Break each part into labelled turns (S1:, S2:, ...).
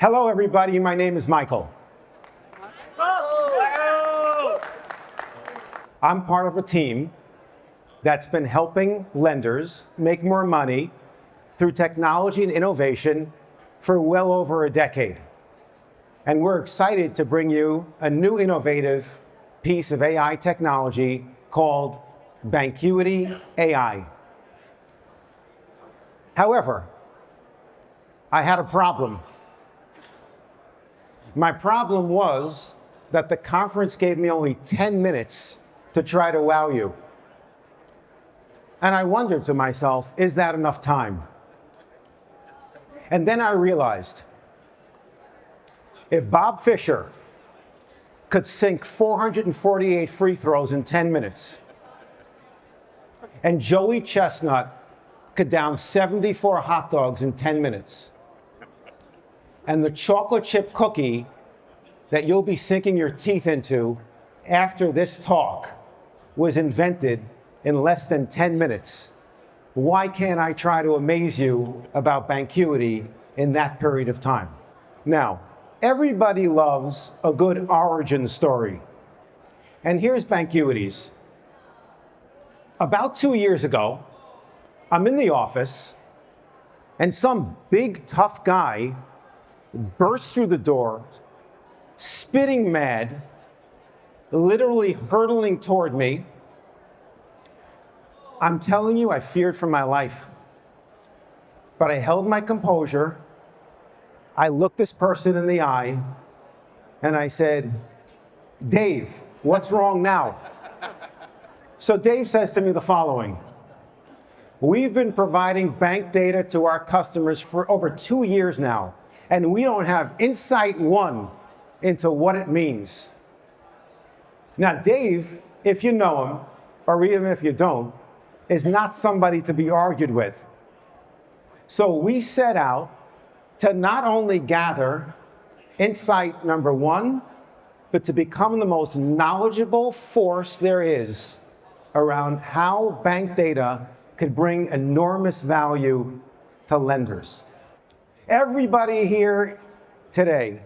S1: Hello, everybody. My name is Michael. I'm part of a team that's been helping lenders make more money through technology and innovation for well over a decade. And we're excited to bring you a new innovative piece of AI technology called Bankuity AI. However, I had a problem. My problem was that the conference gave me only 10 minutes to try to wow you. And I wondered to myself, is that enough time? And then I realized, if Bob Fischer could sink 448 free throws in 10 minutes, and Joey Chestnut could down 74 hot dogs in 10 minutes, and the chocolate chip cookie that you'll be sinking your teeth into after this talk was invented in less than 10 minutes, why can't I try to amaze you about Bankuity in that period of time? Now, everybody loves a good origin story. And here's Bankuity's. About 2 years ago, I'm in the office, and some big, tough guy bursts through the door, spitting mad, literally hurtling toward me. I'm telling you, I feared for my life. But I held my composure. I looked this person in the eye, and I said, "Dave, what's wrong now?" So Dave says to me the following: "We've been providing bank data to our customers for over 2 years now, and we don't have insight one into what it means." Now, Dave, if you know him, or even if you don't, is not somebody to be argued with. So we set out to not only gather insight number one, but to become the most knowledgeable force there is around how bank data could bring enormous value to lenders. Everybody here today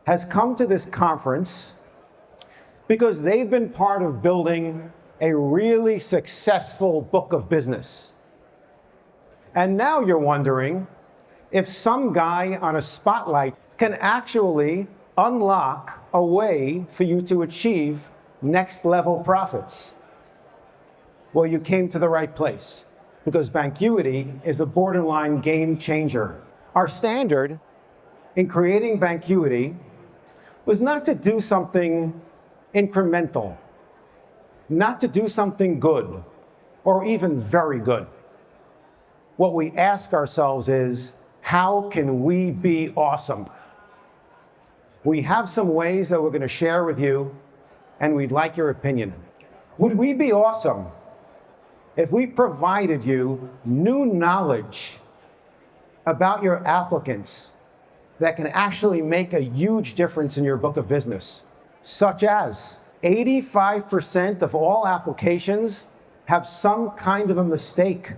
S1: has come to this conference because they've been part of building a really successful book of business. And now you're wondering if some guy on a spotlight can actually unlock a way for you to achieve next level profits. Well, you came to the right place, because Bankuity is a borderline game changer. Our standard in creating Bankuity was not to do something incremental, not to do something good, or even very good. What we ask ourselves is, how can we be awesome? We have some ways that we're going to share with you, and we'd like your opinion. Would we be awesome if we provided you new knowledge about your applicants that can actually make a huge difference in your book of business? Such as 85% of all applications have some kind of a mistake.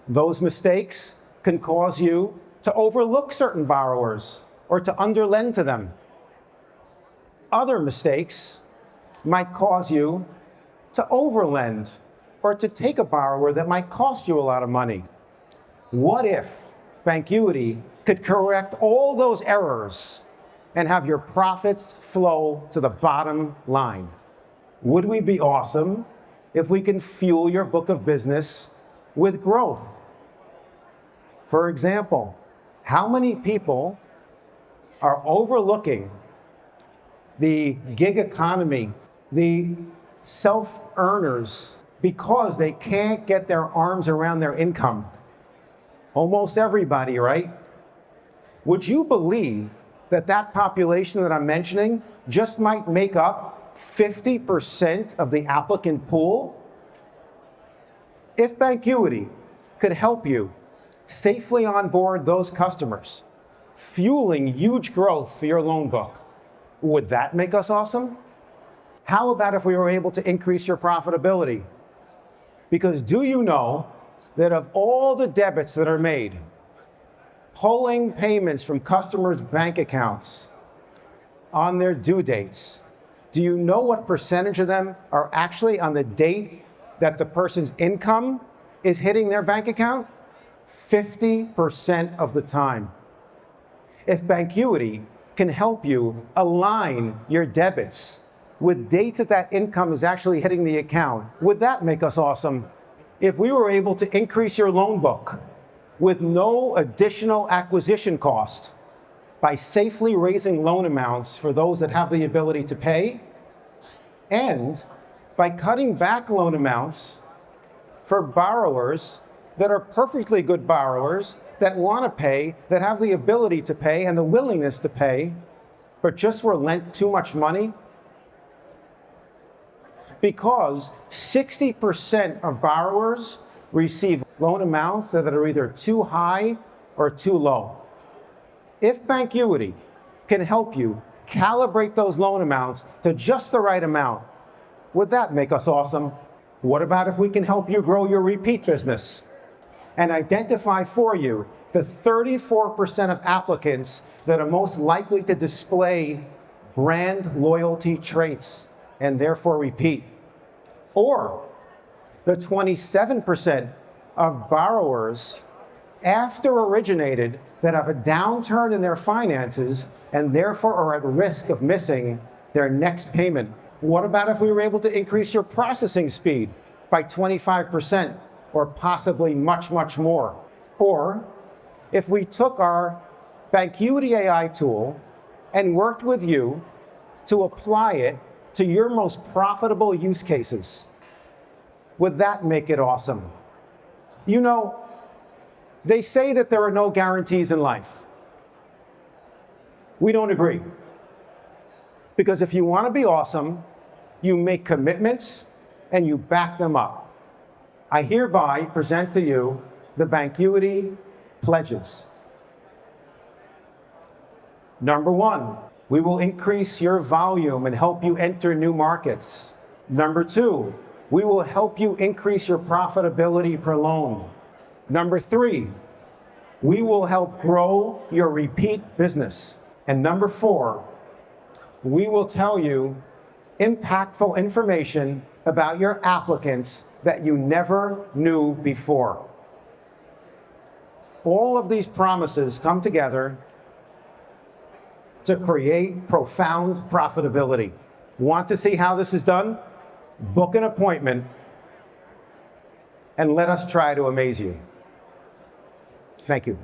S1: Those mistakes can cause you to overlook certain borrowers or to underlend to them. Other mistakes might cause you to overlend or to take a borrower that might cost you a lot of money. What if Bankuity could correct all those errors and have your profits flow to the bottom line? Would we be awesome if we can fuel your book of business with growth? For example, how many people are overlooking the gig economy, the self-earners, because they can't get their arms around their income? Almost everybody, right? Would you believe that that population that I'm mentioning just might make up 50% of the applicant pool? If Bankuity could help you safely onboard those customers, fueling huge growth for your loan book, would that make us awesome? How about if we were able to increase your profitability? Because do you know that of all the debits that are made, pulling payments from customers' bank accounts on their due dates. Do you know what percentage of them are actually on the date that the person's income is hitting their bank account? 50% of the time. If Bankuity can help you align your debits with dates that income is actually hitting the account, would that make us awesome? If we were able to increase your loan book with no additional acquisition cost by safely raising loan amounts for those that have the ability to pay, and by cutting back loan amounts for borrowers that are perfectly good borrowers that want to pay, that have the ability to pay and the willingness to pay, but just were lent too much money. Because 60% of borrowers receive loan amounts that are either too high or too low. If Bankuity can help you calibrate those loan amounts to just the right amount, would that make us awesome? What about if we can help you grow your repeat business and identify for you the 34% of applicants that are most likely to display brand loyalty traits and therefore repeat? Or the 27% of borrowers after originated that have a downturn in their finances and therefore are at risk of missing their next payment? What about if we were able to increase your processing speed by 25% or possibly much, much more? Or if we took our Bankuity AI tool and worked with you to apply it to your most profitable use cases, would that make it awesome? You know, they say that there are no guarantees in life. We don't agree. Because if you want to be awesome, you make commitments and you back them up. I hereby present to you the Bankuity pledges. Number 1, we will increase your volume and help you enter new markets. Number 2, we will help you increase your profitability per loan. Number 3, we will help grow your repeat business. And number 4, we will tell you impactful information about your applicants that you never knew before. All of these promises come together to create profound profitability. Want to see how this is done? Book an appointment and let us try to amaze you. Thank you.